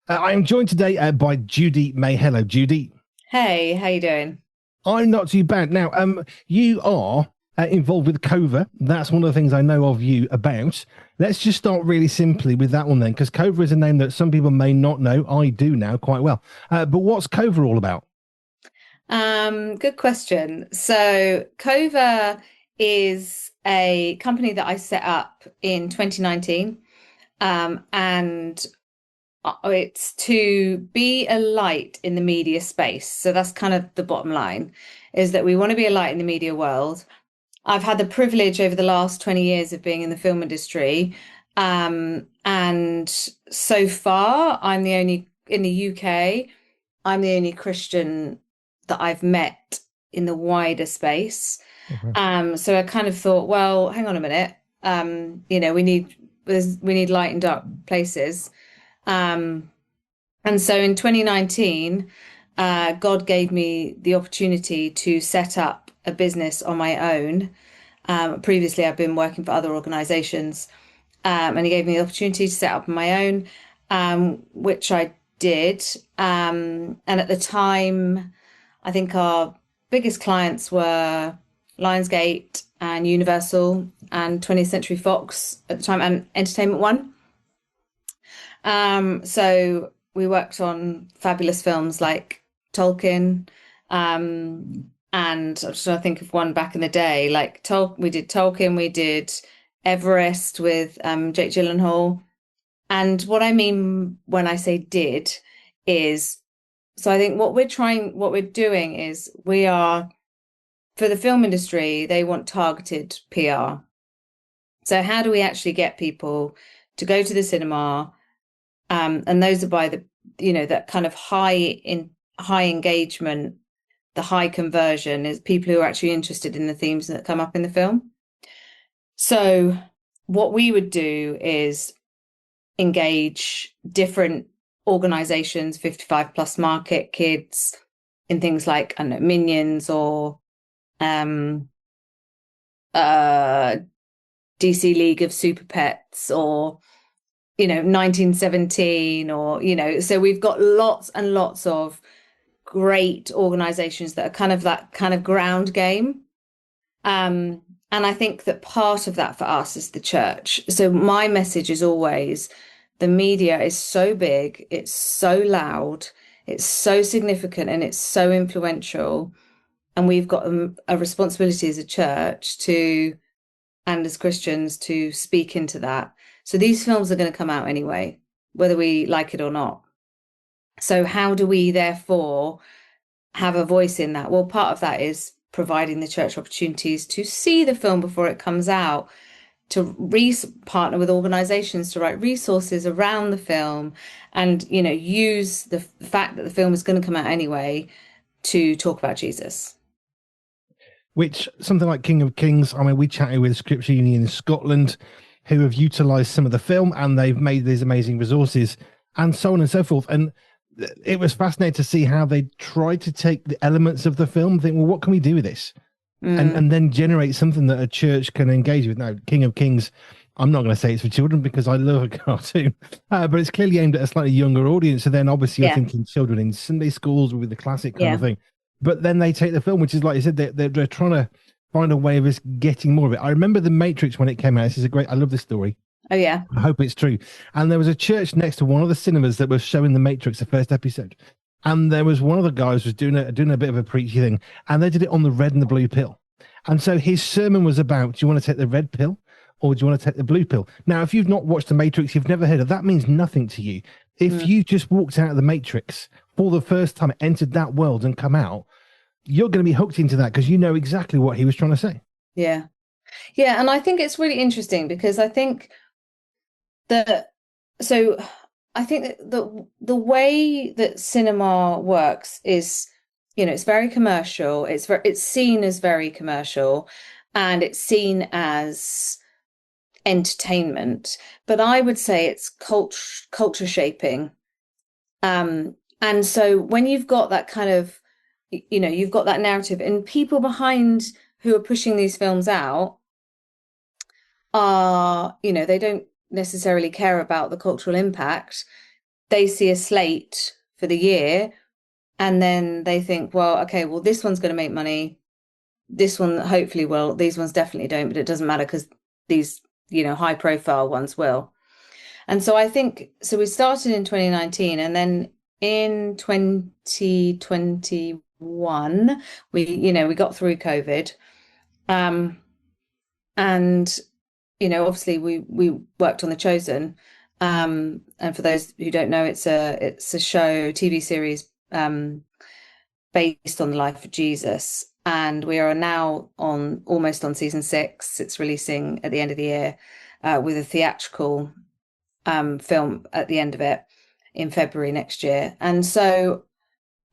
I am joined today by Judy May. Hello, Judy. Hey, how you doing? I'm not too bad. Now, you are involved with KOVA. That's one of the things I know of you about. Let's just start really simply with that one then, because KOVA is a name that some people may not know. I do now quite well. But what's KOVA all about? Good question. So, KOVA is a company that I set up in 2019, and it's to be a light in the media space. So that's kind of the bottom line, is that we want to be a light in the media world. I've had the privilege over the last 20 years of being in the film industry, and so far, I'm the only in the UK. I'm the only Christian that I've met in the wider space. Okay. So I kind of thought, well, hang on a minute. We need light in dark places. Um, and so in 2019, God gave me the opportunity to set up a business on my own. Previously, I've been working for other organizations, and He gave me the opportunity to set up on my own, which I did. And at the time, I think our biggest clients were Lionsgate and Universal and 20th Century Fox at the time, and Entertainment One. So we worked on fabulous films like Tolkien, and I'm just trying to think of one back in the day. We did Tolkien, we did Everest with Jake Gyllenhaal. And what I mean when I say did is, so I think what we're doing is we are, for the film industry, they want targeted PR. So how do we actually get people to go to the cinema? And those are by that kind of high engagement, the high conversion is people who are actually interested in the themes that come up in the film. So what we would do is engage different organizations, 55 plus market, kids, in things like, I don't know, Minions or um DC League of Super Pets, or 1917, or so we've got lots and lots of great organizations that are kind of that kind of ground game. And I think that part of that for us is the church. So my message is always, the media is so big, it's so loud, it's so significant, and it's so influential. And we've got a responsibility as a church and as Christians to speak into that. So these films are going to come out anyway, whether we like it or not. So how do we therefore have a voice in that? Well, part of that is providing the church opportunities to see the film before it comes out, to partner with organizations to write resources around the film, and use the fact that the film is going to come out anyway to talk about Jesus. Which something like King of Kings, I mean, we chatted with Scripture Union in Scotland who have utilized some of the film and they've made these amazing resources and so on and so forth. And it was fascinating to see how they tried to take the elements of the film, think, well, what can we do with this? And then generate something that a church can engage with. Now, King of Kings, I'm not going to say it's for children because I love a cartoon, but it's clearly aimed at a slightly younger audience. So then obviously you're Yeah, thinking children in Sunday schools with the classic kind of yeah, thing. But then they take the film, which is like you said, they're trying to find a way of us getting more of it. I remember The Matrix when it came out. This is I love this story. oh yeah, I hope it's true. And there was a church next to one of the cinemas that was showing The Matrix, the first episode. And there was one of the guys was doing a bit of a preachy thing, and they did it on the red and the blue pill. And so his sermon was about, do you want to take the red pill or do you want to take the blue pill? Now, if you've not watched The Matrix, you've never heard of that, means nothing to you. If you just walked out of the Matrix for the first time, entered that world and come out, you're going to be hooked into that because you know exactly what he was trying to say. yeah, yeah. And I think it's really interesting because I think that, so I think that the way that cinema works is, it's very commercial. It's seen as very commercial, and it's seen as entertainment. But I would say it's culture shaping. And so when you've got that kind of, you've got that narrative, and people behind who are pushing these films out are, they don't necessarily care about the cultural impact. they see a slate for the year, and then they think, well, okay, well, this one's going to make money. This one hopefully will. These ones definitely don't, but it doesn't matter because these, high profile ones will. And so I think, so we started in 2019, and then in 2021, we got through COVID. And, obviously we worked on The Chosen. And for those who don't know, it's a show, TV series, based on the life of Jesus. And we are now almost on season 6. It's releasing at the end of the year, with a theatrical film at the end of it in February next year. And so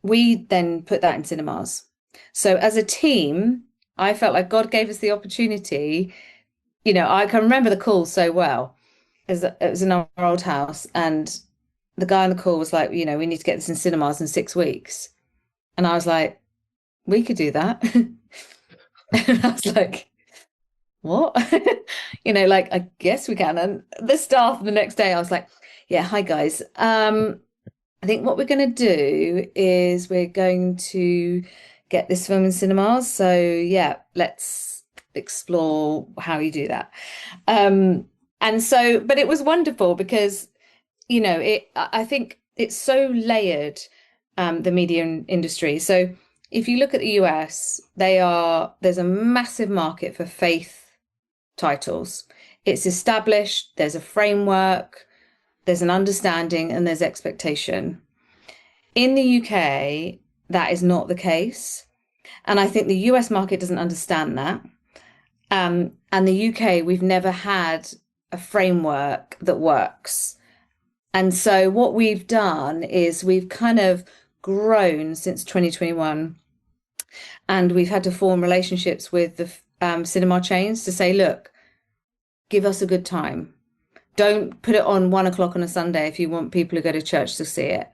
we then put that in cinemas. So as a team, I felt like God gave us the opportunity. I can remember the call so well. It was in our old house, and the guy on the call was like, we need to get this in cinemas in 6 weeks. And I was like, we could do that. And I was like, what? I guess we can. And the staff the next day, I was like, yeah, hi guys. I think what we're going to do is we're going to get this film in cinemas. So yeah, let's explore how you do that. And so, but it was wonderful because, I think it's so layered, the media industry. So if you look at the US, there's a massive market for faith titles. It's established, there's a framework, there's an understanding, and there's expectation. In the UK, that is not the case. And I think the US market doesn't understand that. And the UK, we've never had a framework that works. And so what we've done is we've kind of grown since 2021, and we've had to form relationships with the cinema chains to say, look, give us a good time. Don't put it on 1 o'clock on a Sunday if you want people who go to church to see it.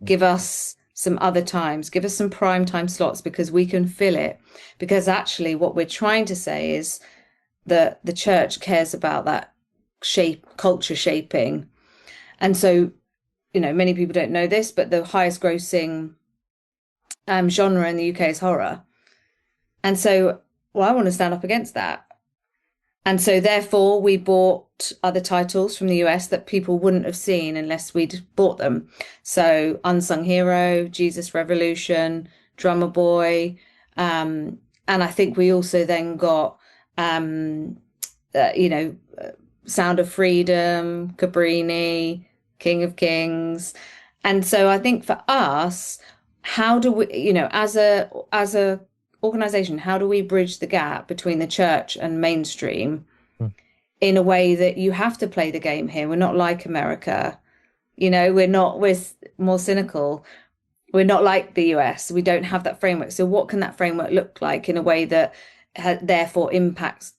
Give us some other times, give us some prime time slots, because we can fill it. Because actually what we're trying to say is that the church cares about that culture shaping. And so, many people don't know this, but the highest grossing genre in the UK is horror. And so, well, I want to stand up against that. And so therefore we bought other titles from the US that people wouldn't have seen unless we'd bought them. So Unsung Hero, Jesus Revolution, Drummer Boy. And I think we also then got, Sound of Freedom, Cabrini, King of Kings. And so I think for us, how do we, as a organization, how do we bridge the gap between the church and mainstream in a way that you have to play the game here? We're not like America. We're more cynical. We're not like the US. We don't have that framework. So what can that framework look like in a way that therefore impacts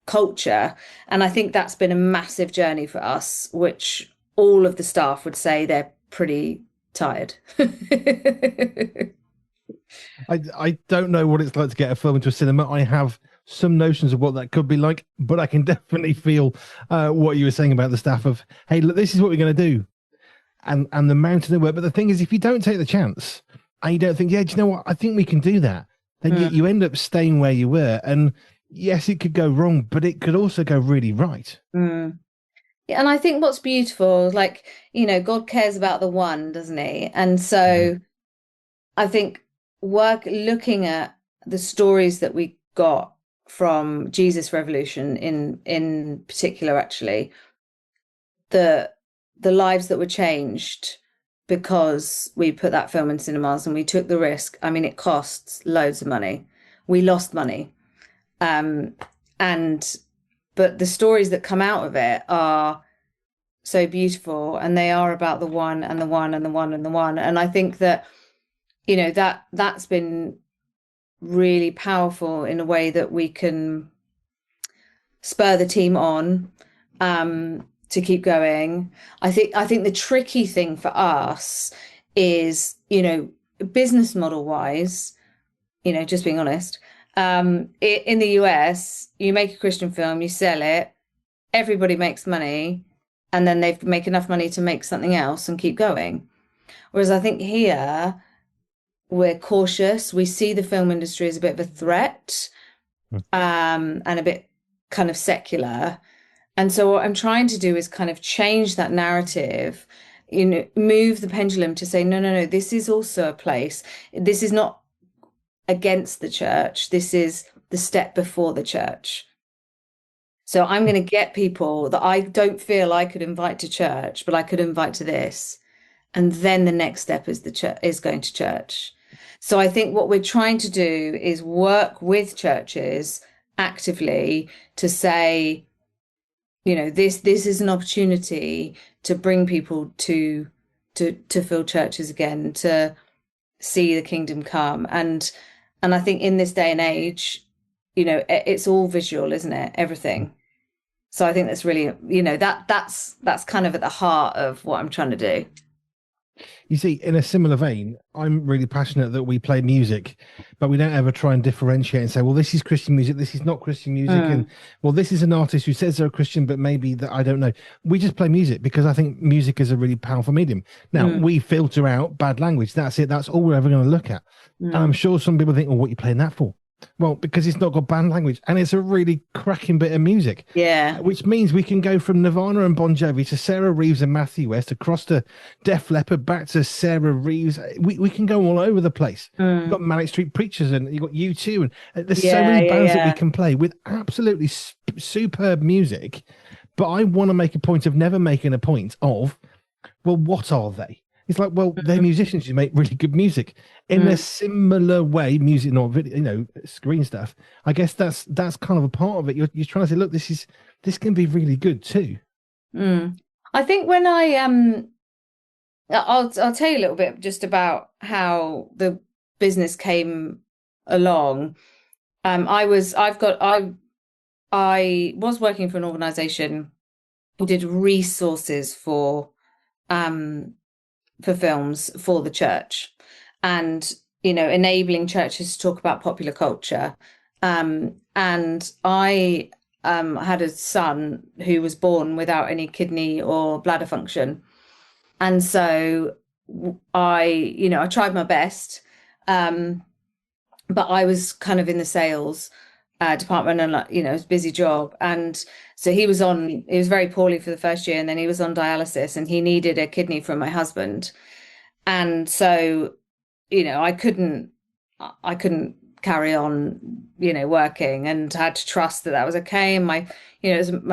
culture? And I think that's been a massive journey for us, which all of the staff would say they're pretty tired. I don't know what it's like to get a film into a cinema. I have some notions of what that could be like, but I can definitely feel what you were saying about the staff of, hey, look, this is what we're going to do. And the mountain of work. But the thing is, if you don't take the chance and you don't think, yeah, do you know what? I think we can do that. Then you end up staying where you were. And yes, it could go wrong, but it could also go really right. Yeah, and I think what's beautiful, God cares about the one, doesn't he? And so I think looking at the stories that we got from Jesus Revolution in particular, actually, the lives that were changed because we put that film in cinemas and we took the risk. I mean, it costs loads of money. We lost money. But the stories that come out of it are so beautiful, and they are about the one and the one and the one and the one. And I think that, that's been really powerful in a way that we can spur the team on to keep going. I think the tricky thing for us is, business model wise, just being honest, in the US, you make a Christian film, you sell it, everybody makes money, and then they make enough money to make something else and keep going. Whereas I think here we're cautious. We see the film industry as a bit of a threat, and a bit kind of secular. And so what I'm trying to do is kind of change that narrative, move the pendulum to say, no, no, no, this is also a place. This is not against the church. This is the step before the church. So I'm going to get people that I don't feel I could invite to church, but I could invite to this. And then the next step is going to church. So I think what we're trying to do is work with churches actively to say, this is an opportunity to bring people to fill churches again, to see the kingdom come. And I think in this day and age, it's all visual, isn't it? Everything. So I think that's really, that's kind of at the heart of what I'm trying to do. You see, in a similar vein, I'm really passionate that we play music, but we don't ever try and differentiate and say, well, this is Christian music, this is not Christian music, and well, this is an artist who says they're a Christian, but maybe that I don't know. We just play music because I think music is a really powerful medium. Now, we filter out bad language. That's it. That's all we're ever going to look at. And I'm sure some people think, well, what are you playing that for? Well, because it's not got bad language, and it's a really cracking bit of music. Yeah. Which means we can go from Nirvana and Bon Jovi to Sarah Reeves and Matthew West, across to Def Leppard, back to Sarah Reeves. We can go all over the place. You've got Manic Street Preachers, and you've got U2, and there's so many bands that we can play with absolutely superb music. But I want to make a point of never making a point of, well, what are they? It's like, well, they're musicians who make really good music. In a similar way, music, not video, screen stuff. I guess that's kind of a part of it. You're trying to say, look, this can be really good too. I think when I'll tell you a little bit just about how the business came along. I was working for an organization who did resources for films for the church, and enabling churches to talk about popular culture. And I had a son who was born without any kidney or bladder function, and so I tried my best, but I was kind of in the sales department, and it was a busy job. And so he was very poorly for the first year, and then he was on dialysis, and he needed a kidney from my husband. And so, I couldn't carry on, working, and had to trust that was okay. And my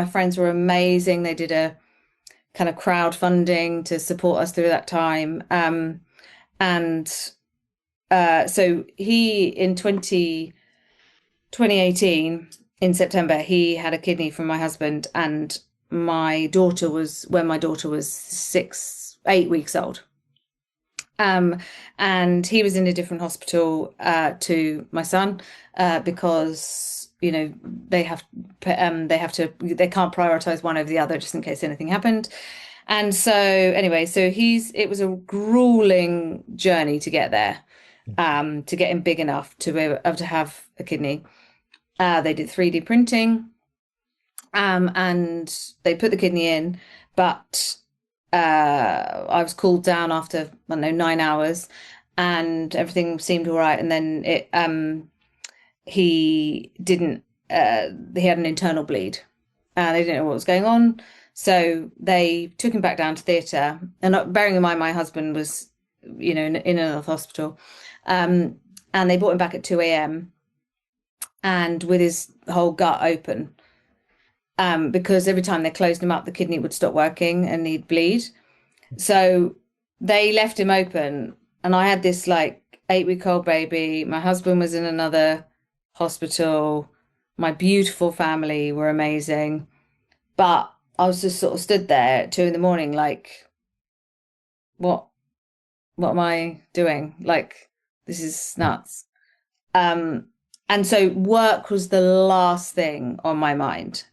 friends were amazing. They did a kind of crowdfunding to support us through that time. So he, in 2018, in September, he had a kidney from my husband, and when my daughter was 8 weeks old. And he was in a different hospital to my son, because they can't prioritize one over the other just in case anything happened. And so anyway, it was a grueling journey to get there, to get him big enough to be able to have a kidney. They did 3D printing, and they put the kidney in, but I was cooled down after, 9 hours, and everything seemed all right. And then he had an internal bleed, and they didn't know what was going on. So they took him back down to theatre, and bearing in mind my husband was, in another hospital, and they brought him back at 2 a.m. and with his whole gut open. Because every time they closed him up, the kidney would stop working and he'd bleed. So they left him open, and I had this 8-week-old baby. My husband was in another hospital. My beautiful family were amazing. But I was just sort of stood there at 2 a.m, what am I doing? This is nuts. And so work was the last thing on my mind.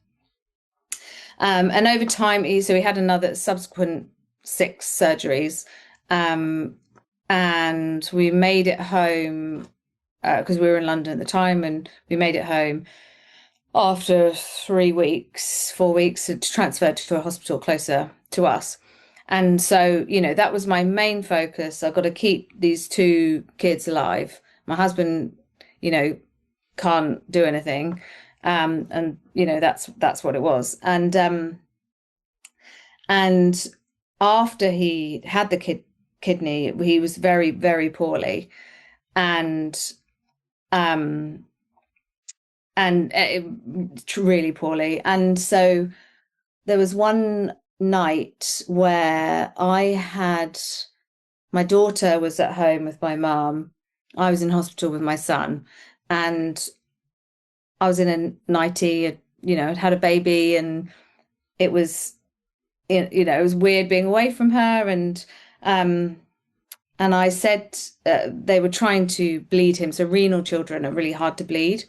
And over time, he had another subsequent 6 surgeries, and we made it home, because we were in London at the time, and we made it home. after 3 weeks, 4 weeks, it transferred to a hospital closer to us. And so, that was my main focus. I've got to keep these two kids alive. My husband, can't do anything. And that's what it was. And after he had the kidney, he was very, very poorly. And really poorly. And so there was one night where my daughter was at home with my mum. I was in hospital with my son, and I was in a nightie, I'd had a baby, and it was, it was weird being away from her. And I said, they were trying to bleed him. So renal children are really hard to bleed,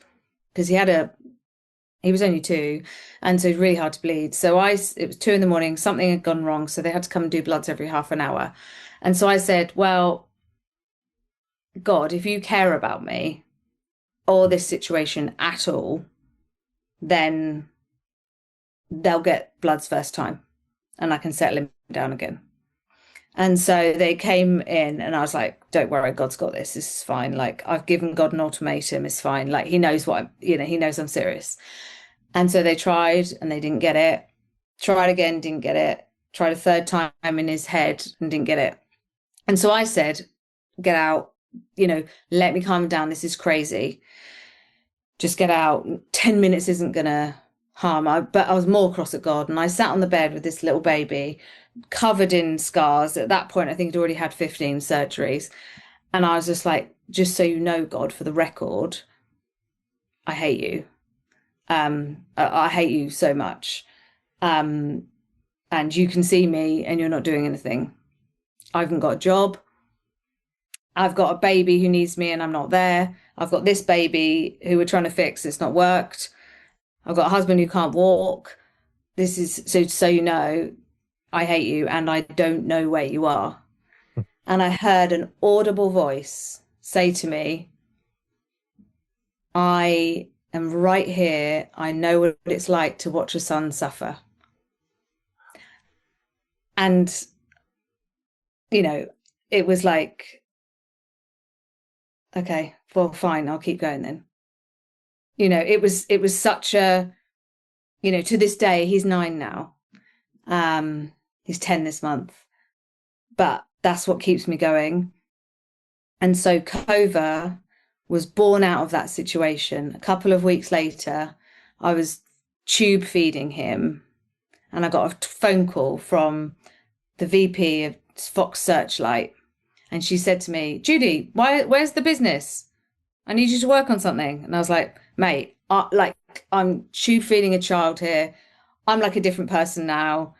because he was only 2, and so it's really hard to bleed. So it was 2 a.m, something had gone wrong, so they had to come and do bloods every half an hour. And so I said, well, God, if you care about me or this situation at all, then they'll get bloods first time and I can settle him down again. And so they came in, and I was like, don't worry, God's got this. This is fine. Like, I've given God an ultimatum. It's fine. Like, he knows he knows I'm serious. And so they tried and they didn't get it. Tried again, didn't get it. Tried a third time in his head and didn't get it. And so I said, get out, let me calm down. This is crazy. Just get out. 10 minutes isn't going to harm. But I was more cross at God. And I sat on the bed with this little baby covered in scars. At that point, I think he'd already had 15 surgeries. And I was just like, just so you know, God, for the record, I hate you. I hate you so much. And you can see me and you're not doing anything. I haven't got a job. I've got a baby who needs me and I'm not there. I've got this baby who we're trying to fix. It's not worked. I've got a husband who can't walk. This is so you know, I hate you and I don't know where you are. And I heard an audible voice say to me, I am right here. I know what it's like to watch a son suffer. And, it was like, okay, well, fine, I'll keep going then. It was such a, to this day, he's 9 now. He's 10 this month, but that's what keeps me going. And so KOVA was born out of that situation. A couple of weeks later, I was tube feeding him, and I got a phone call from the VP of Fox Searchlight, and she said to me, Judy, where's the business? I need you to work on something. And I was like, mate, I'm tube feeding a child here. I'm like a different person now.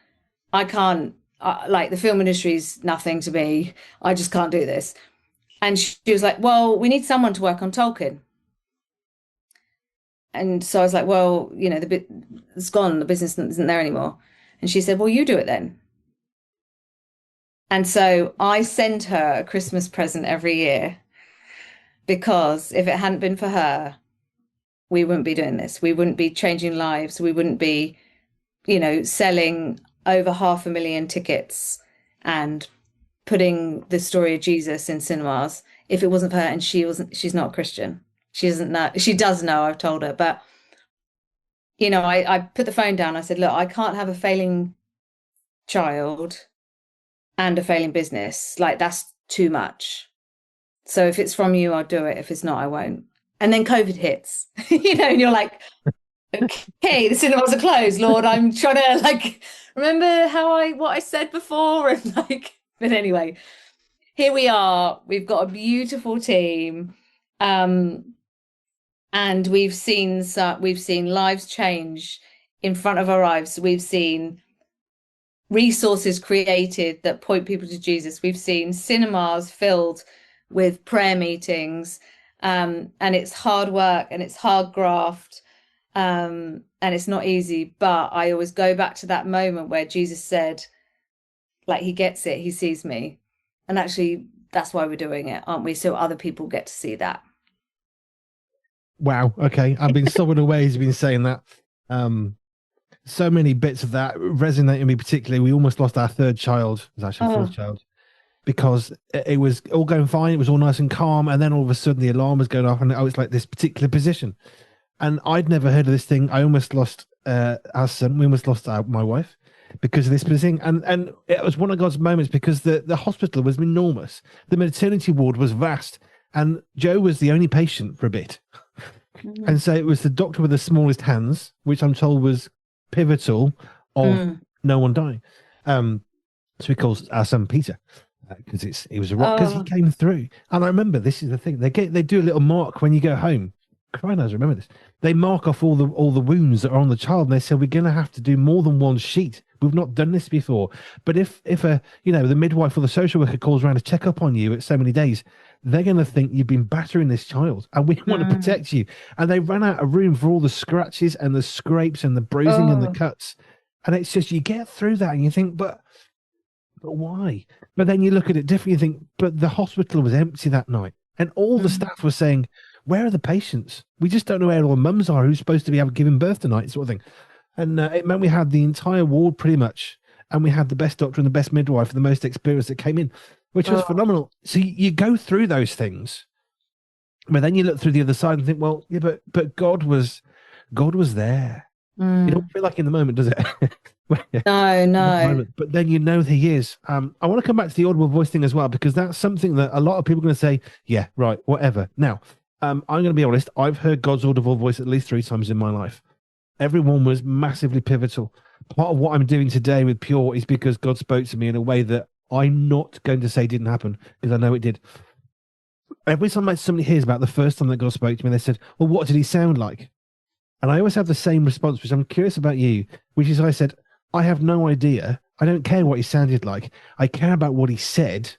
I can't, the film industry is nothing to me. I just can't do this. And she was like, well, we need someone to work on Tolkien. And so I was like, well, it's gone. The business isn't there anymore. And she said, well, you do it then. And so I send her a Christmas present every year, because if it hadn't been for her, we wouldn't be doing this. We wouldn't be changing lives. We wouldn't be, selling over 500,000 tickets and putting the story of Jesus in cinemas if it wasn't for her. And she's not a Christian. She doesn't know. She does know, I've told her. But, I put the phone down. I said, look, I can't have a failing child and a failing business. Like, that's too much. So if it's from you, I'll do it. If it's not, I won't. And then COVID hits, and you're like, okay, the cinemas are closed, Lord. I'm trying to remember what I said before. And but anyway, here we are. We've got a beautiful team. And we've seen lives change in front of our eyes. We've seen resources created that point people to Jesus. We've seen cinemas filled with prayer meetings, and it's hard work and it's hard graft, and it's not easy. But I always go back to that moment where Jesus said, he gets it, he sees me. And actually, that's why we're doing it, aren't we? So other people get to see that. Wow. Okay. I've been sobbing away as you've been saying that. So many bits of that resonate with me particularly. We almost lost our third child. It was actually fourth child, because it was all going fine. It was all nice and calm. And then all of a sudden the alarm was going off, and I was like this particular position. And I'd never heard of this thing. I almost lost our son. We almost lost my wife because of this thing. And it was one of God's moments, because the hospital was enormous. The maternity ward was vast. And Joe was the only patient for a bit. And so it was the doctor with the smallest hands, which I'm told was pivotal of no one dying. So he calls our son Peter, because it was a rock, because he came through. And I remember, this is the thing, they do a little mark when you go home. Crying, I remember this. They mark off all the wounds that are on the child, and they said, we're going to have to do more than one sheet. We've not done this before. But if the midwife or the social worker calls around to check up on you at so many days, they're going to think you've been battering this child, and we want to protect you. And they ran out of room for all the scratches and the scrapes and the bruising and the cuts. And it's just, you get through that and you think, but why? But then you look at it differently. You think, but the hospital was empty that night, and all the staff were saying, where are the patients? We just don't know where all the mums are who's supposed to be giving birth tonight, sort of thing. And it meant we had the entire ward pretty much, and we had the best doctor and the best midwife, the most experienced that came in, which was phenomenal. So you go through those things, but then you look through the other side and think, well, yeah, but God was there. You don't feel like in the moment, does it? No. But then you know that he is. I want to come back to the audible voice thing as well, because that's something that a lot of people are going to say, yeah, right, whatever. Now, I'm going to be honest. I've heard God's audible voice at least 3 times in my life. Everyone was massively pivotal. Part of what I'm doing today with Pure is because God spoke to me in a way that I'm not going to say didn't happen, because I know it did. Every time somebody hears about the first time that God spoke to me, they said, well, what did he sound like? And I always have the same response, which I'm curious about you, which is, I said, I have no idea. I don't care what he sounded like. I care about what he said,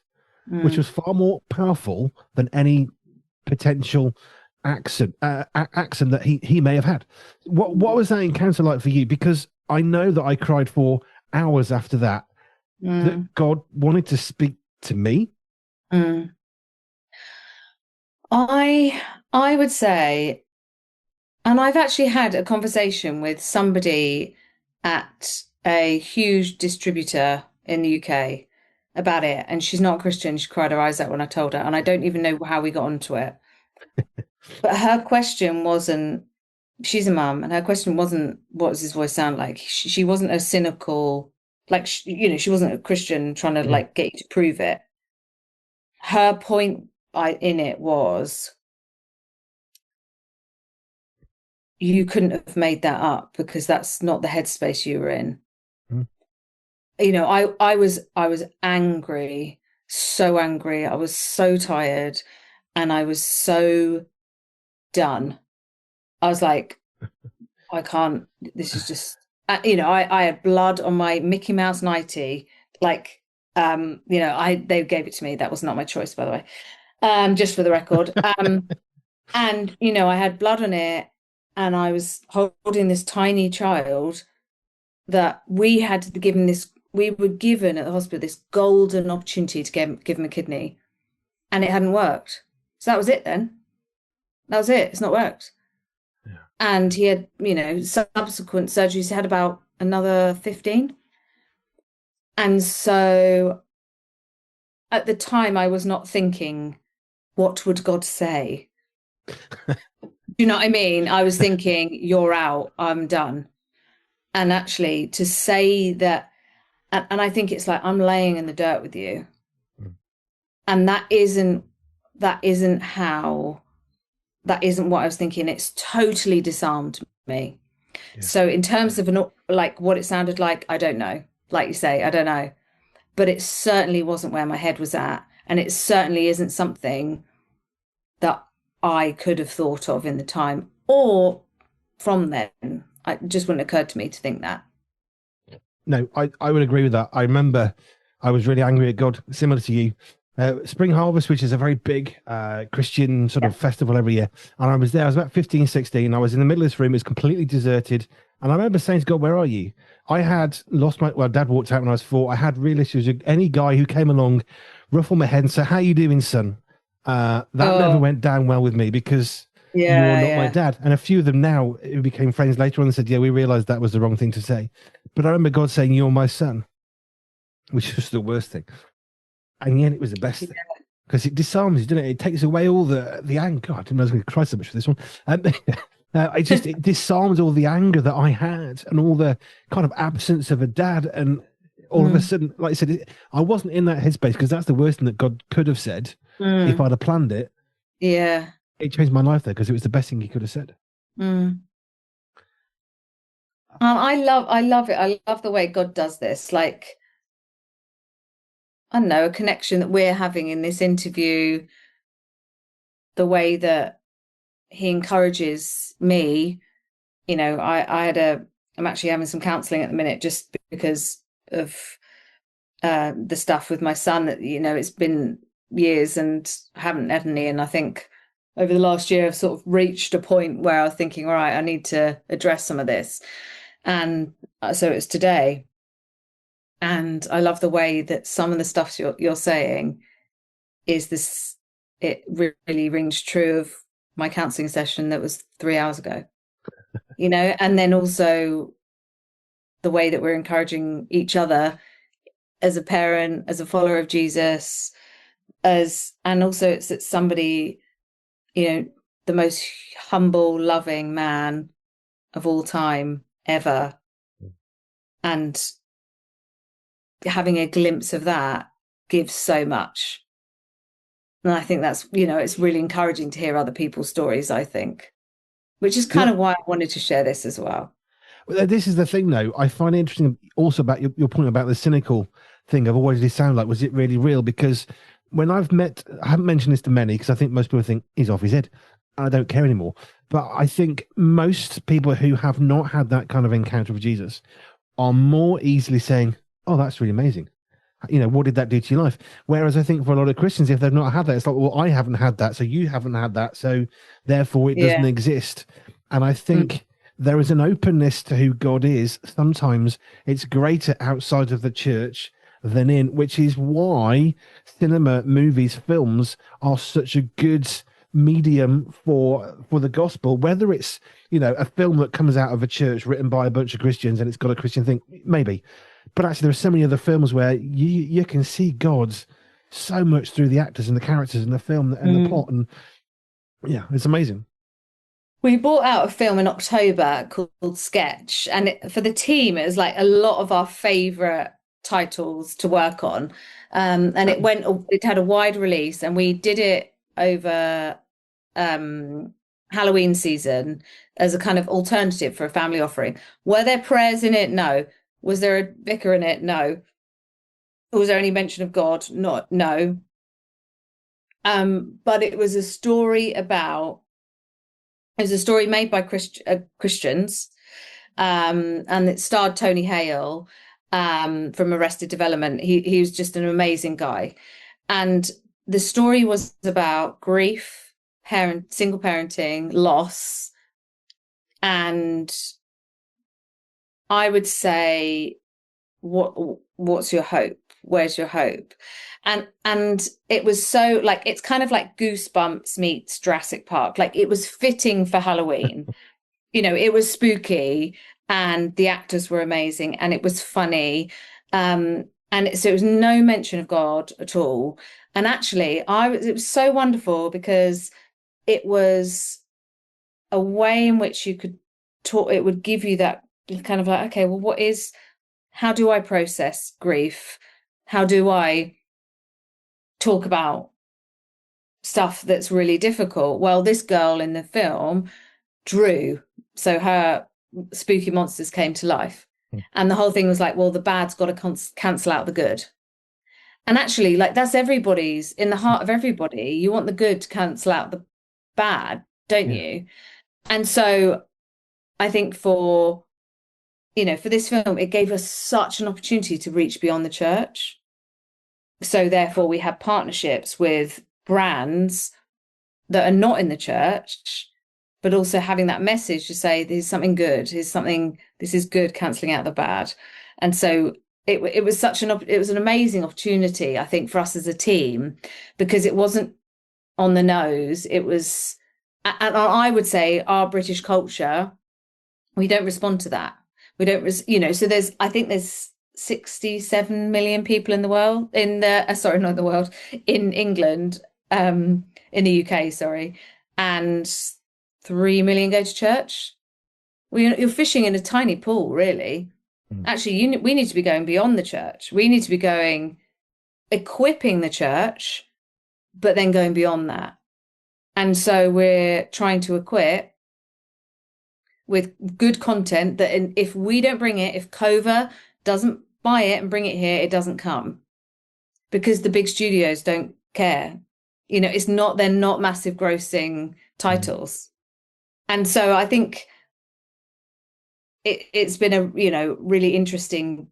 which was far more powerful than any potential accent that he may have had. What was that encounter like for you? Because I know that I cried for hours after that, that God wanted to speak to me. I would say, and I've actually had a conversation with somebody at a huge distributor in the UK about it, and she's not a Christian. She cried her eyes out when I told her, and I don't even know how we got onto it. But her question wasn't, she's a mum, and her question wasn't, what does his voice sound like? She wasn't a cynical, like, she wasn't a Christian trying to like get you to prove it. Her point in it was, you couldn't have made that up, because that's not the headspace you were in. I was angry, so angry. I was so tired, and I was so done. I was like, I can't, this is just, I had blood on my Mickey Mouse nightie. Like, they gave it to me. That was not my choice, by the way. Just for the record. And, I had blood on it, and I was holding this tiny child that we had given we were given at the hospital this golden opportunity to give him a kidney, and it hadn't worked. So that was it then. That was it. It's not worked. Yeah. And he had, subsequent surgeries. He had about another 15. And so at the time, I was not thinking, what would God say? Do you know what I mean? I was thinking, you're out, I'm done. And actually to say that, and I think it's like, I'm laying in the dirt with you. And that isn't what I was thinking. It's totally disarmed me. Yeah. So in terms of what it sounded like, I don't know. Like you say, I don't know. But it certainly wasn't where my head was at. And it certainly isn't something that I could have thought of in the time, or from then. It just wouldn't occur to me to think that. No, I would agree with that. I remember I was really angry at God, similar to you. Spring Harvest, which is a very big Christian sort of festival every year. And I was there, I was about 15, 16. I was in the middle of this room, it was completely deserted. And I remember saying to God, where are you? I had lost dad walked out when I was 4. I had real issues with any guy who came along, ruffled my head and said, how you doing, son? That never went down well with me, because you're Yeah, not my yeah. dad. And a few of them now who became friends later on said, yeah, we realized that was the wrong thing to say. But I remember God saying, you're my son, which was the worst thing. And yet it was the best thing. Because it disarms you, doesn't it? It takes away all the anger. God, I didn't know I was going to cry so much for this one. It disarms all the anger that I had and all the kind of absence of a dad. And all of a sudden, like I said, I wasn't in that headspace, because that's the worst thing that God could have said if I'd have planned it. Yeah. It changed my life, though, because it was the best thing he could have said. I love it. I love the way God does this. Like, I don't know, a connection that we're having in this interview, the way that he encourages me. You know, I'm actually having some counseling at the minute just because of the stuff with my son that, you know, it's been years and I haven't had any. And I think over the last year, I've sort of reached a point where I was thinking, all right, I need to address some of this. And so it's today. And I love the way that some of the stuff you're saying is this, it really rings true of my counseling session that was 3 hours ago, you know, and then also the way that we're encouraging each other as a parent, as a follower of Jesus, and also it's somebody, you know, the most humble, loving man of all time ever. And having a glimpse of that gives so much. And I think that's, you know, it's really encouraging to hear other people's stories, I think, which is kind of why I wanted to share this as well. Well, this is the thing, though. I find it interesting also about your point about the cynical thing of what did it sound like? Was it really real? Because when I haven't mentioned this to many, because I think most people think he's off his head. I don't care anymore. But I think most people who have not had that kind of encounter with Jesus are more easily saying, oh, that's really amazing. You know, what did that do to your life? Whereas I think for a lot of Christians, if they've not had that, it's like, well, I haven't had that, so you haven't had that, so therefore it doesn't exist. And I think there is an openness to who God is. Sometimes it's greater outside of the church than in, which is why cinema, movies, films are such a good medium for the gospel. Whether it's, you know, a film that comes out of a church written by a bunch of Christians and it's got a Christian thing, maybe. But actually, there are so many other films where you can see God's so much through the actors and the characters and the film and the plot, and yeah, it's amazing. We brought out a film in October called Sketch, and for the team, it was like a lot of our favorite titles to work on. And it had a wide release, and we did it over Halloween season as a kind of alternative for a family offering. Were there prayers in it? No. Was there a vicar in it? No. Was there any mention of God? Not, no. But it was a story made by Christians, and it starred Tony Hale from Arrested Development. He was just an amazing guy. And the story was about grief, single parenting, loss. And I would say, what's your hope? Where's your hope? And it was so, like, it's kind of like Goosebumps meets Jurassic Park. Like, it was fitting for Halloween. You know, it was spooky and the actors were amazing and it was funny. And so it was no mention of God at all. And actually, it was so wonderful because it was a way in which you could talk. It would give you that kind of like, okay, well, how do I process grief? How do I talk about stuff that's really difficult? Well, this girl in the film drew, so her spooky monsters came to life. And the whole thing was like, well, the bad's got to cancel out the good. And actually, like, that's in the heart of everybody. You want the good to cancel out the bad, don't you? And so I think for this film, it gave us such an opportunity to reach beyond the church. So therefore, we had partnerships with brands that are not in the church, but also having that message to say, there's something good, this is good, cancelling out the bad. And so it was an amazing opportunity, I think, for us as a team, because it wasn't on the nose. It was And I would say our British culture, we don't respond to that. We don't, so I think there's 67 million people in the world, sorry, not the world, in England, in the UK, sorry, and 3 million go to church. You're fishing in a tiny pool, really. Actually, we need to be going beyond the church. We need to be equipping the church, but then going beyond that. And so we're trying to equip with good content that if we don't bring it, if KOVA doesn't buy it and bring it here, it doesn't come, because the big studios don't care. They're not massive grossing titles. And so I think it's been a, really interesting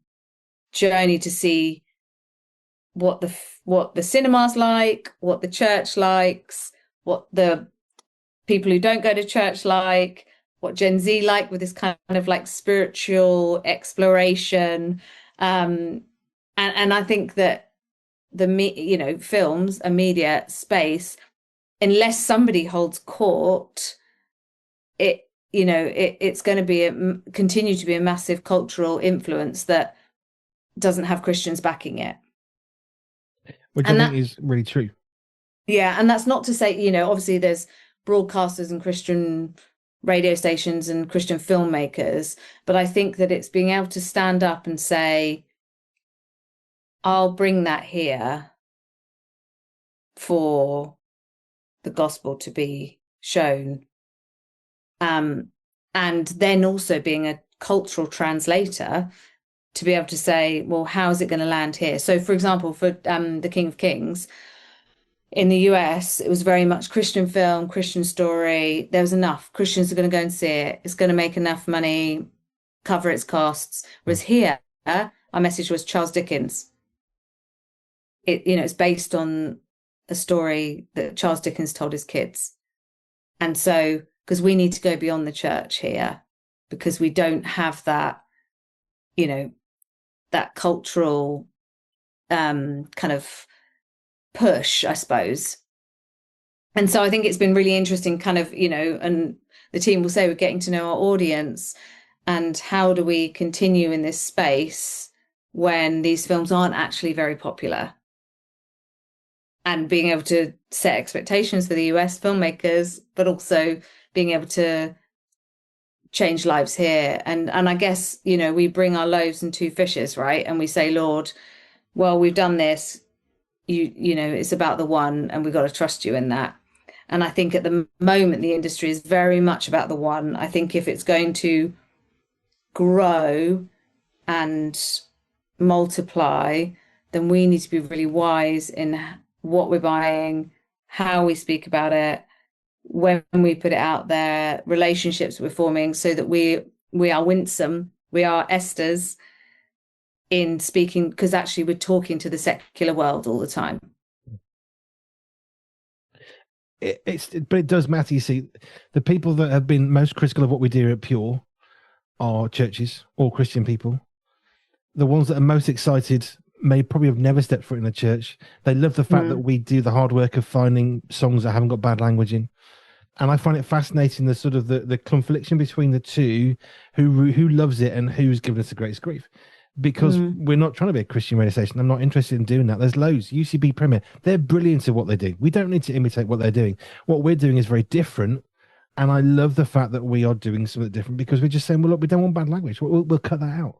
journey to see what the cinema's like, what the church likes, what the people who don't go to church like, what Gen Z like, with this kind of like spiritual exploration. And I think that films and media space, unless somebody holds court, it's going to continue to be a massive cultural influence that doesn't have Christians backing it. Which I think is really true. Yeah, and that's not to say, obviously there's broadcasters and Christian radio stations and Christian filmmakers, but I think that it's being able to stand up and say, I'll bring that here for the gospel to be shown. And then also being a cultural translator to be able to say, well, how is it going to land here? So, for example, for The King of Kings, in the US, it was very much Christian film, Christian story. There was enough. Christians are going to go and see it. It's going to make enough money, cover its costs. Whereas here, our message was Charles Dickens. It's based on a story that Charles Dickens told his kids. And so, because we need to go beyond the church here, because we don't have that, that cultural kind of push, I suppose. And so I think it's been really interesting kind of, and the team will say we're getting to know our audience, and how do we continue in this space when these films aren't actually very popular, and being able to set expectations for the US filmmakers, but also being able to change lives here. And I guess, we bring our loaves and 2 fishes, right? And we say, Lord, well, we've done this. It's about the one, and we've got to trust you in that. And I think at the moment, the industry is very much about the one. I think if it's going to grow and multiply, then we need to be really wise in what we're buying, how we speak about it, when we put it out there, relationships we're forming, so that we are winsome, we are Esther's in speaking, because actually we're talking to the secular world all the time. But it does matter. You see, the people that have been most critical of what we do at Pure are churches or Christian people. The ones that are most excited may probably have never stepped foot in a church. They love the fact that we do the hard work of finding songs that haven't got bad language in. And I find it fascinating, the sort of the confliction between the two, who loves it and who's given us the greatest grief. Because we're not trying to be a Christian radio station. I'm not interested in doing that. There's loads. UCB Premier, they're brilliant at what they do. We don't need to imitate what they're doing. What we're doing is very different. And I love the fact that we are doing something different, because we're just saying, well, look, we don't want bad language. We'll cut that out.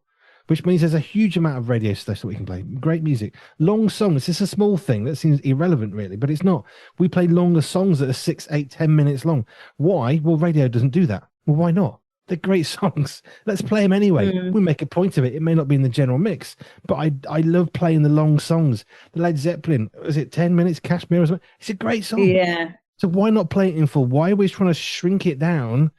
Which means there's a huge amount of radio stuff that we can play. Great music. Long songs. It's a small thing that seems irrelevant, really, but it's not. We play longer songs that are 6, 8, 10 minutes long. Why? Well, radio doesn't do that. Well, why not? They're great songs. Let's play them anyway. We make a point of it. It may not be in the general mix, but I love playing the long songs. The Led Zeppelin, was it 10 minutes? Kashmir or something? It's a great song. Yeah. So why not play it in full? Why are we trying to shrink it down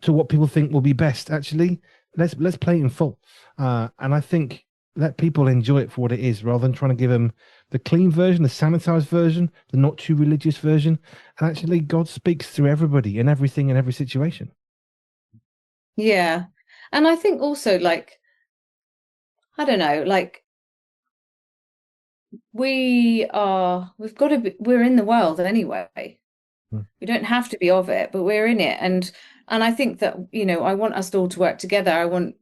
to what people think will be best? Actually, let's play it in full. And I think let people enjoy it for what it is, rather than trying to give them the clean version, the sanitized version, the not too religious version. And actually, God speaks through everybody and everything in every situation. Yeah. And I think also, like, I don't know, like, we're in the world anyway. We don't have to be of it, but we're in it. And I think that, I want us all to work together. I want,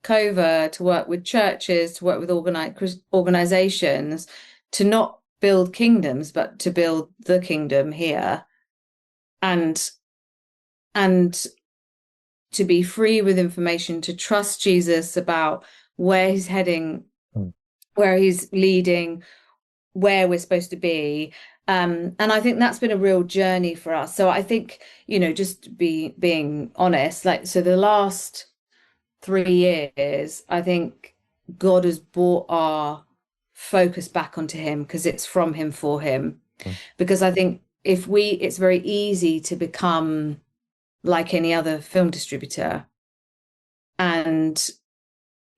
KOVA to work with churches, to work with organizations, to not build kingdoms, but to build the kingdom here. And to be free with information, to trust Jesus about where he's heading, where he's leading, where we're supposed to be. And I think that's been a real journey for us. So I think, just being honest, like, so the last 3 years, I think God has brought our focus back onto him, because it's from him for him. Because I think it's very easy to become like any other film distributor, and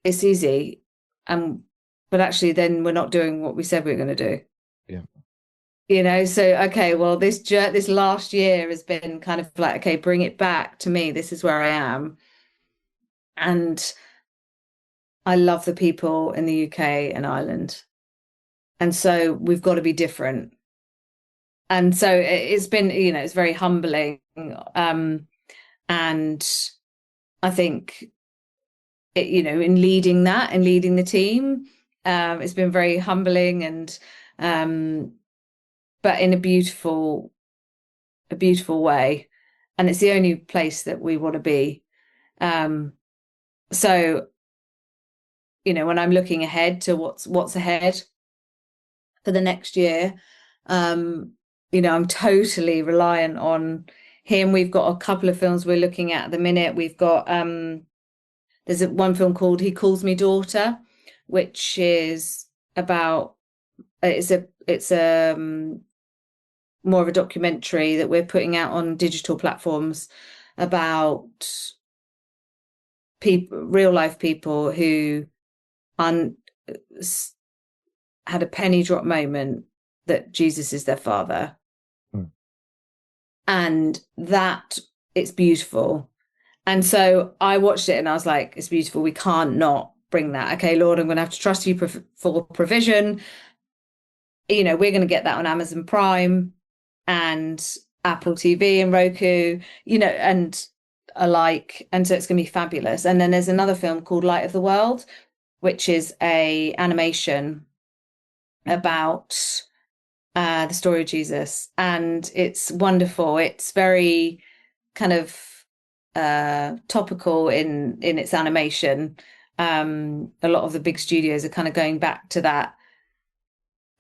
it's easy, but actually then we're not doing what we said we were going to do. So okay, well, this last year has been kind of like, okay, bring it back to me, this is where I am. And I love the people in the UK and Ireland, and so we've got to be different. And so it's been, it's very humbling, and I think in leading that and leading the team, it's been very humbling, and but in a beautiful way, and it's the only place that we want to be. So when I'm looking ahead to what's ahead for the next year, I'm totally reliant on him. We've got a couple of films we're looking at the minute. We've got there's one film called He Calls Me Daughter, which is about it's more of a documentary that we're putting out on digital platforms about real life people who had a penny drop moment that Jesus is their father. And that, it's beautiful. And so I watched it and I was like, it's beautiful. We can't not bring that. Okay, Lord, I'm going to have to trust you for provision. We're going to get that on Amazon Prime and Apple TV and Roku, and alike. And so it's going to be fabulous. And then there's another film called Light of the World, which is a animation about the story of Jesus. And it's wonderful. It's very kind of topical in its animation. A lot of the big studios are kind of going back to that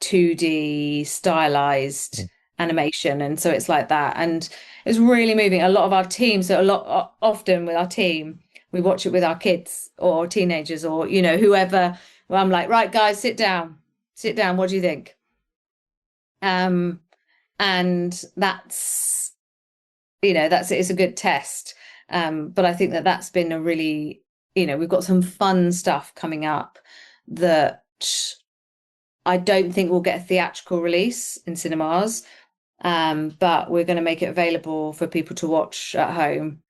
2D stylized animation, and so it's like that, and it's really moving. A lot of our team, often with our team, we watch it with our kids or teenagers or whoever. Well, I'm like, right, guys, sit down, what do you think? And that's it's a good test. But I think that's been a really, we've got some fun stuff coming up that I don't think we'll get a theatrical release in cinemas, but we're going to make it available for people to watch at home.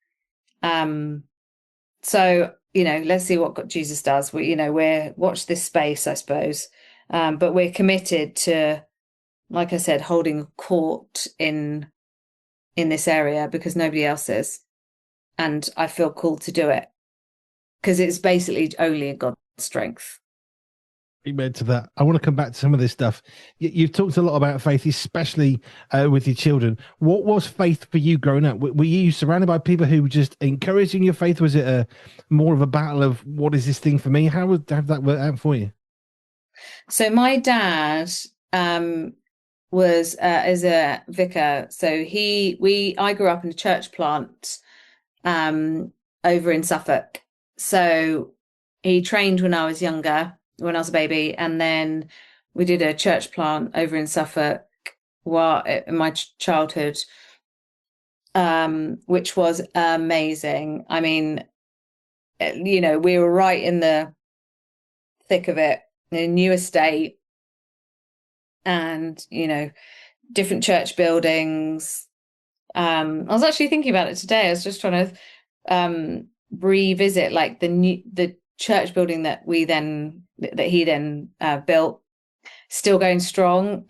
So, let's see what Jesus does. We're watch this space, I suppose. But we're committed to, like I said, holding a court in this area because nobody else is. And I feel called to do it because it's basically only in God's strength. Amen to that. I want to come back to some of this stuff. You've talked a lot about faith, especially with your children. What was faith for you growing up? Were you surrounded by people who were just encouraging your faith? Was it more of a battle of what is this thing for me? How would that work out for you? So my dad was as a vicar. So I grew up in a church plant over in Suffolk. So he trained when I was younger, when I was a baby, and then we did a church plant over in Suffolk in my childhood, which was amazing. I mean, we were right in the thick of it, a new estate, and different church buildings. I was actually thinking about it today. I was just trying to revisit like the church building that he then built, still going strong,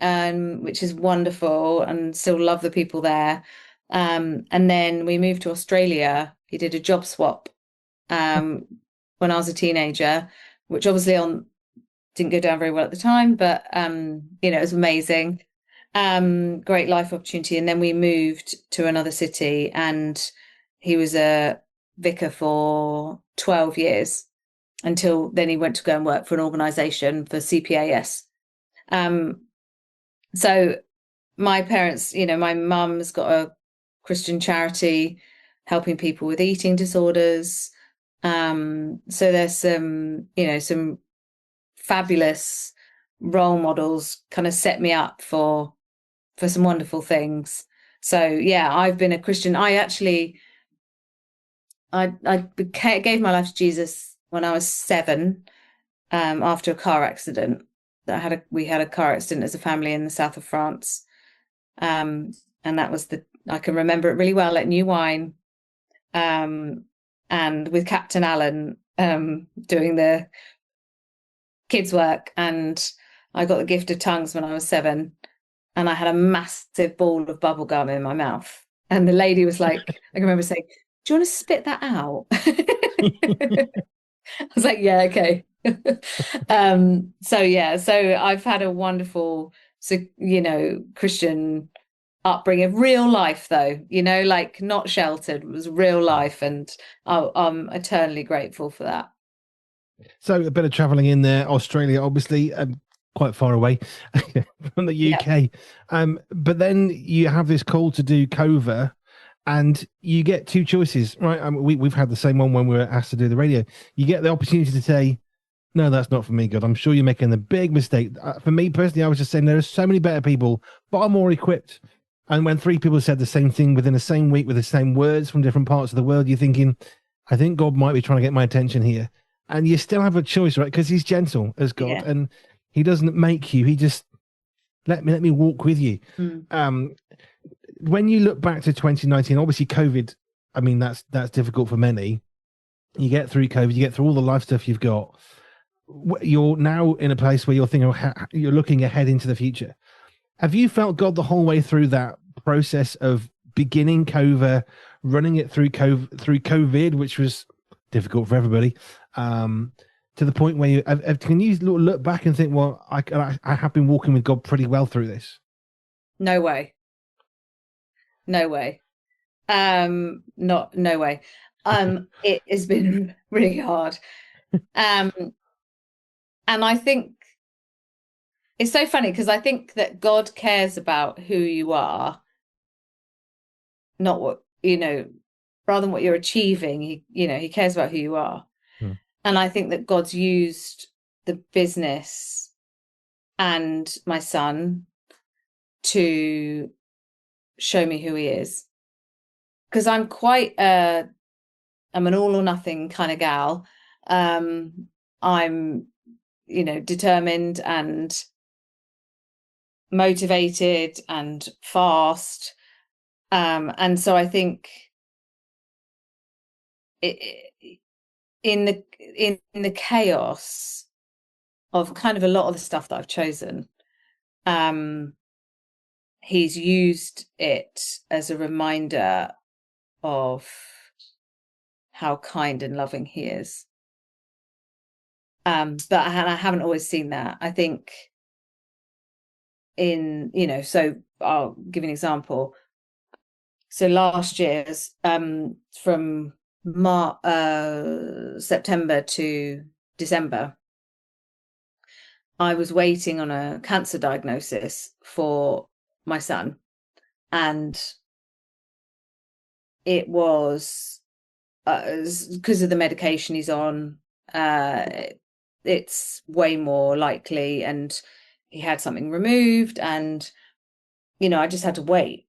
which is wonderful, and still love the people there. And then we moved to Australia. He did a job swap when I was a teenager, which obviously didn't go down very well at the time, but it was amazing. Great life opportunity. And then we moved to another city, and he was a vicar for 12 years until then he went to go and work for an organization for CPAS. So my parents, my mum's got a Christian charity helping people with eating disorders. So there's some fabulous role models kind of set me up for some wonderful things. So yeah, I've been a Christian. I gave my life to Jesus when I was 7, after a car accident. We had a car accident as a family in the south of France, and that was I can remember it really well at New Wine, and with Captain Allen doing the kids' work, and I got the gift of tongues when I was 7, and I had a massive ball of bubble gum in my mouth, and the lady was like, I can remember saying, "Do you want to spit that out?" I was like, "Yeah, okay." So I've had a wonderful, Christian upbringing, real life though, like not sheltered, it was real life, and I'm eternally grateful for that. So a bit of traveling in there, Australia, obviously, quite far away from the UK. Yep. But then you have this call to do KOVA, and you get 2 choices, right? I mean, we've had the same one when we were asked to do the radio. You get the opportunity to say, no, that's not for me, God. I'm sure you're making a big mistake. For me personally, I was just saying there are so many better people, far more equipped. And when 3 people said the same thing within the same week with the same words from different parts of the world, you're thinking, I think God might be trying to get my attention here. And you still have a choice, right? Because he's gentle as God, and he doesn't make you. He just let me walk with you. When you look back to 2019, obviously COVID, I mean, that's difficult for many. You get through COVID, you get through all the life stuff you've got. You're now in a place where you're thinking, you're looking ahead into the future. Have you felt God the whole way through that process of beginning KOVA, running it through COVID, which was difficult for everybody, to the point where can you look back and think, well, I have been walking with God pretty well through this? No way. No way. No way. It has been really hard. And I think it's so funny because I think that God cares about who you are, not what, rather than what you're achieving. He cares about who you are. And I think that God's used the business and my son to show me who he is. Because I'm I'm an all or nothing kind of gal. I'm, determined and motivated and fast. And so I think in the chaos of kind of a lot of the stuff that I've chosen, he's used it as a reminder of how kind and loving he is. But I haven't always seen that. I think so I'll give you an example. So last year's from September to December, I was waiting on a cancer diagnosis for my son, and it was because of the medication he's on, it's way more likely, and he had something removed, and I just had to wait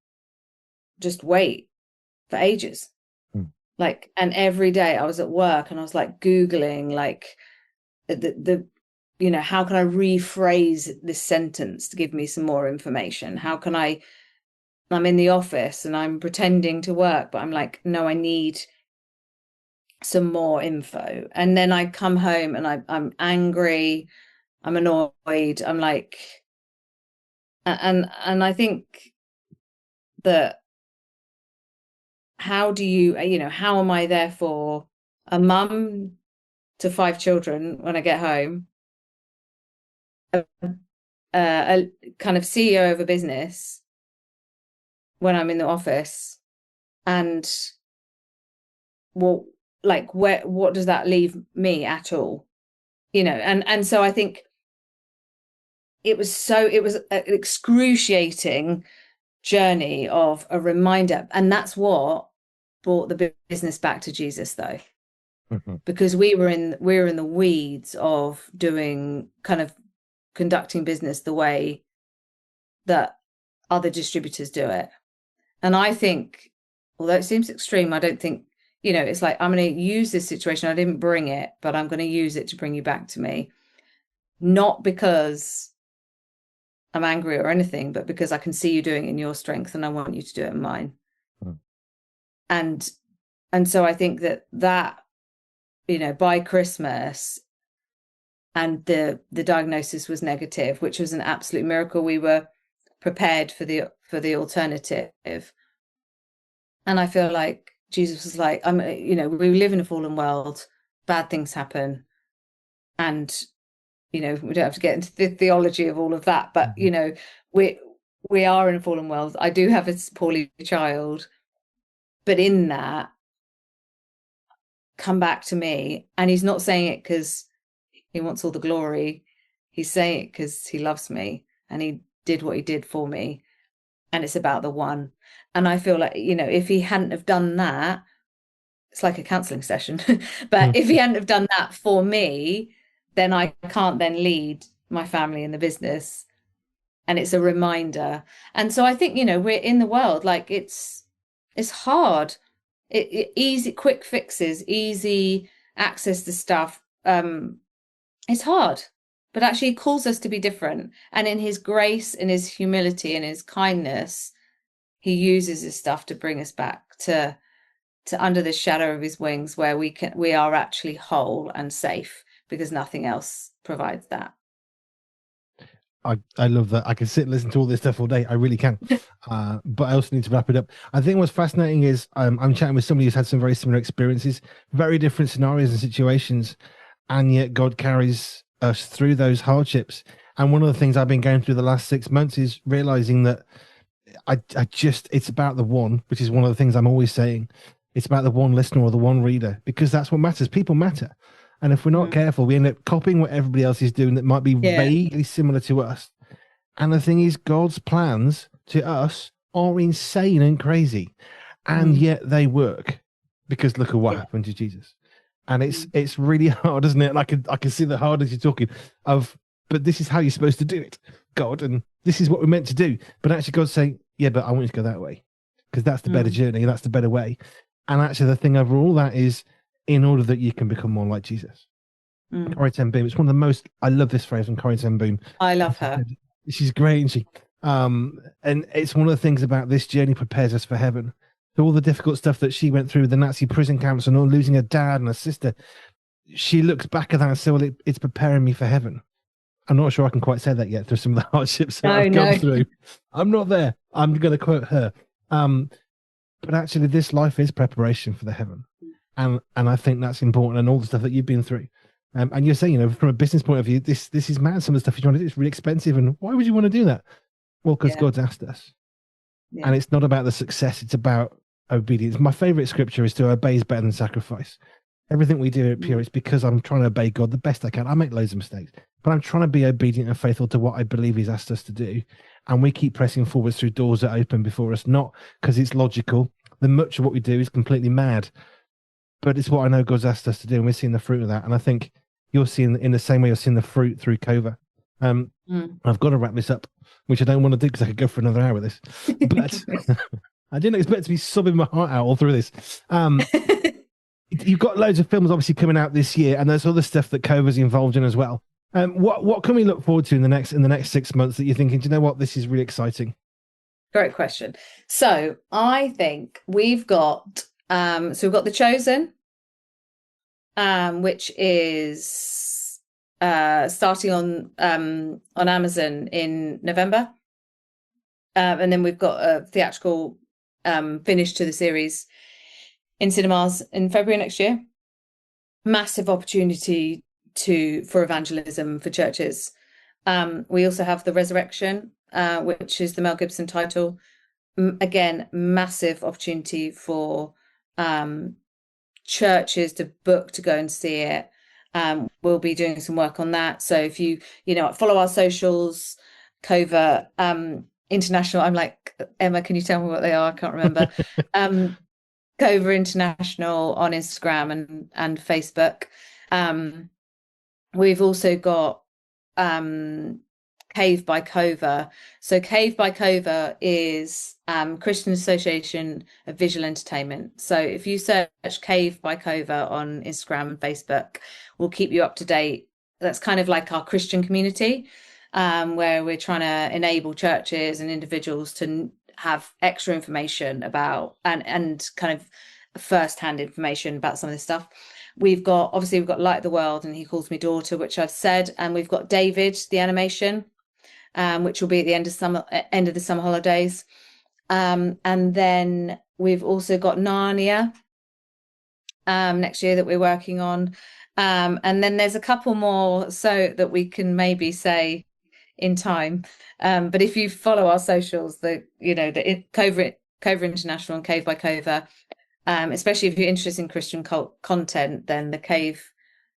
for ages. And every day I was at work and I was like Googling like the how can I rephrase this sentence to give me some more information? How can I'm in the office and I'm pretending to work, but I'm like, no, I need some more info. And then I come home and I'm angry, I'm annoyed. I'm like, and I think that how do how am I therefore a mum to 5 children when I get home, a kind of CEO of a business when I'm in the office, and what does that leave me at all? And so I think it was an excruciating journey of a reminder, and that's what brought the business back to Jesus, though. Because we were in the weeds of doing kind of conducting business the way that other distributors do it. And I think, although it seems extreme, I don't think, it's like, I'm going to use this situation. I didn't bring it, but I'm going to use it to bring you back to me. Not because I'm angry or anything, but because I can see you doing it in your strength and I want you to do it in mine. And so I think that by Christmas, and the diagnosis was negative, which was an absolute miracle. We were prepared for the alternative. And I feel like Jesus was like, we live in a fallen world, bad things happen. And, we don't have to get into the theology of all of that, but, we are in a fallen world. I do have a poorly child, but in that, come back to me. And he's not saying it because he wants all the glory. He's saying it because he loves me and he did what he did for me. And it's about the one. And I feel like, if he hadn't have done that, it's like a counseling session, but if he hadn't have done that for me, then I can't then lead my family in the business. And it's a reminder. And so I think, we're in the world, like it's hard. Easy, quick fixes, easy access to stuff. It's hard, but actually he calls us to be different. And in his grace, in his humility, and his kindness, he uses his stuff to bring us back to under the shadow of his wings, where we are actually whole and safe, because nothing else provides that. I love that. I can sit and listen to all this stuff all day. I really can. But I also need to wrap it up. I think what's fascinating is I'm chatting with somebody who's had some very similar experiences, very different scenarios and situations, and yet God carries us through those hardships. And one of the things I've been going through the last 6 months is realizing that it's about the one, which is one of the things I'm always saying. It's about the one listener or the one reader, because that's what matters. People matter. And if we're not careful, we end up copying what everybody else is doing that might be vaguely similar to us. And the thing is, God's plans to us are insane and crazy. And yet they work, because look at what happened to Jesus. And it's really hard, isn't it? And I can see the hard as you're talking but this is how you're supposed to do it, God. And this is what we're meant to do. But actually God's saying, yeah, but I want you to go that way, because that's the better journey. That's the better way. And actually the thing over all that is, in order that you can become more like Jesus. Corrie ten Boom. It's one of the most, I love this phrase from Corrie ten Boom. I love her. She's great, isn't she? And it's one of the things about this journey prepares us for heaven. So all the difficult stuff that she went through with the Nazi prison camps and all, losing her dad and her sister, she looks back at that and says, well, it's preparing me for heaven. I'm not sure I can quite say that yet through some of the hardships that I've gone through. I'm not there. I'm going to quote her. But actually, this life is preparation for the heaven. And I think that's important, and all the stuff that you've been through. And you're saying, from a business point of view, this is mad. Some of the stuff you want to do is really expensive. And why would you want to do that? Well, because God's asked us. Yeah. And it's not about the success. It's about obedience. My favorite scripture is to obey is better than sacrifice. Everything we do at Pure is because I'm trying to obey God the best I can. I make loads of mistakes, but I'm trying to be obedient and faithful to what I believe he's asked us to do. And we keep pressing forwards through doors that open before us, not because it's logical. Then much of what we do is completely mad. But it's what I know God's asked us to do, and we're seeing the fruit of that. And I think you're seeing, in the same way, you're seeing the fruit through KOVA. I've got to wrap this up, which I don't want to do because I could go for another hour with this. But I didn't expect to be sobbing my heart out all through this. You've got loads of films obviously coming out this year, and there's other stuff that KOVA's involved in as well. What can we look forward to in the next 6 months that you're thinking, do you know what, this is really exciting? Great question. So I think we've got The Chosen, which is starting on Amazon in November. And then we've got a theatrical finish to the series in cinemas in February next year. Massive opportunity for evangelism for churches. We also have The Resurrection, which is the Mel Gibson title. Again, massive opportunity for churches to book to go and see it. We'll be doing some work on that. So if you follow our socials, KOVA International. I'm like, Emma, can you tell me what they are? I can't remember. KOVA International on Instagram and Facebook. We've also got Cave by KOVA. So Cave by KOVA is Christian Association of Visual Entertainment. So if you search Cave by KOVA on Instagram and Facebook, we'll keep you up to date. That's kind of like our Christian community, where we're trying to enable churches and individuals to have extra information about and kind of first-hand information about some of this stuff. We've got Light of the World and He Calls Me Daughter, which I've said, and we've got David, the animation, which will be at the end of the summer holidays. And then we've also got Narnia next year that we're working on. And then there's a couple more so that we can maybe say in time. But if you follow our socials, the KOVA International and Cave by KOVA, especially if you're interested in Christian content, then the Cave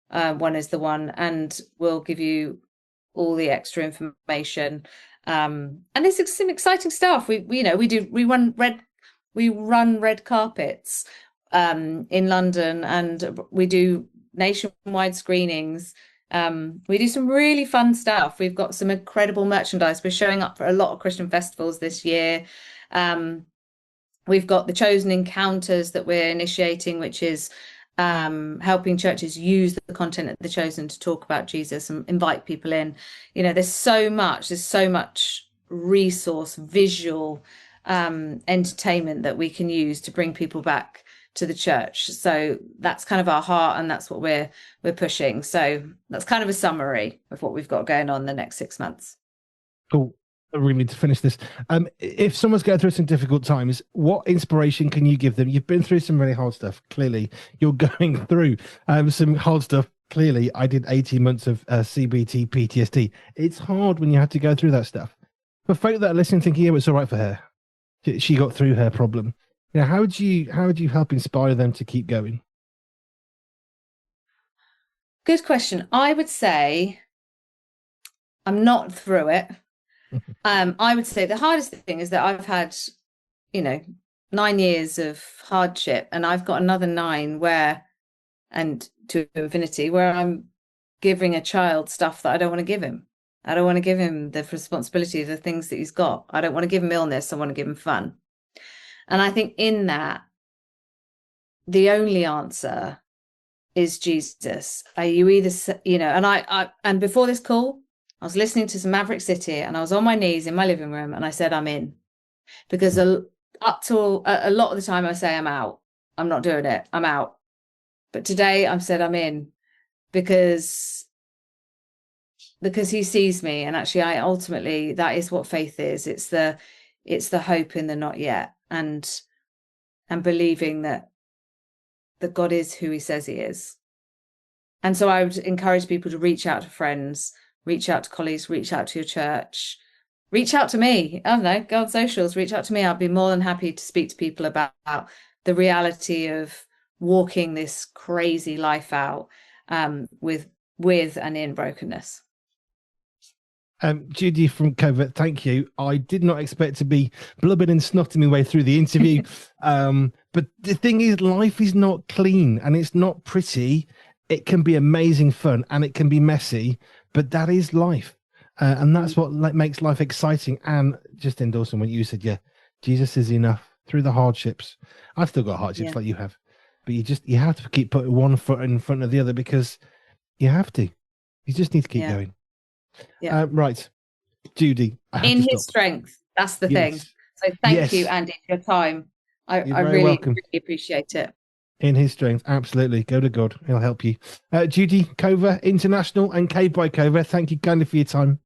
one is the one, and we'll give you all the extra information. And there's some exciting stuff. We run red carpets in London, and we do nationwide screenings. We do some really fun stuff. We've got some incredible merchandise. We're showing up for a lot of Christian festivals this year. We've got the Chosen Encounters that we're initiating, which is helping churches use the content of the Chosen to talk about Jesus and invite people in. There's so much resource, visual entertainment that we can use to bring people back to the church. So that's kind of our heart, and that's what we're pushing. So that's kind of a summary of what we've got going on the next 6 months. Cool. I really need to finish this. If someone's going through some difficult times, what inspiration can you give them? You've been through some really hard stuff. Clearly, you're going through some hard stuff. Clearly, I did 18 months of CBT PTSD. It's hard when you have to go through that stuff. For folk that are listening, thinking, yeah, it's all right for her. She got through her problem. How would you help inspire them to keep going? Good question. I would say I'm not through it. I would say the hardest thing is that I've had, 9 years of hardship, and I've got another 9 and to infinity, where I'm giving a child stuff that I don't want to give him. I don't want to give him the responsibility of the things that he's got. I don't want to give him illness. I want to give him fun. And I think in that, the only answer is Jesus. Are you either, and before this call, I was listening to some Maverick City, and I was on my knees in my living room, and I said, I'm in. Because up to a lot of the time I say I'm out. I'm not doing it. I'm out. But today I've said I'm in because he sees me. And actually, ultimately, that is what faith is. It's the hope in the not yet, and believing that God is who he says he is. And so I would encourage people to reach out to friends, reach out to colleagues, reach out to your church, reach out to me. I don't know, go on socials, reach out to me. I'll be more than happy to speak to people about the reality of walking this crazy life out with and in brokenness. Judy from KOVA, thank you. I did not expect to be blubbering and snotting my way through the interview. But the thing is, life is not clean and it's not pretty. It can be amazing fun and it can be messy, but that is life. And that's what makes life exciting. And just endorsing what you said, yeah, Jesus is enough through the hardships. I've still got hardships like you have, but you have to keep putting one foot in front of the other because you have to. You just need to keep going. Yeah. Right. Judy. In his strength. That's the thing. So thank you, Andy, for your time. I really, really appreciate it. In his strength, absolutely. Go to God. He'll help you. Judy, KOVA International and Cave by KOVA, thank you kindly for your time.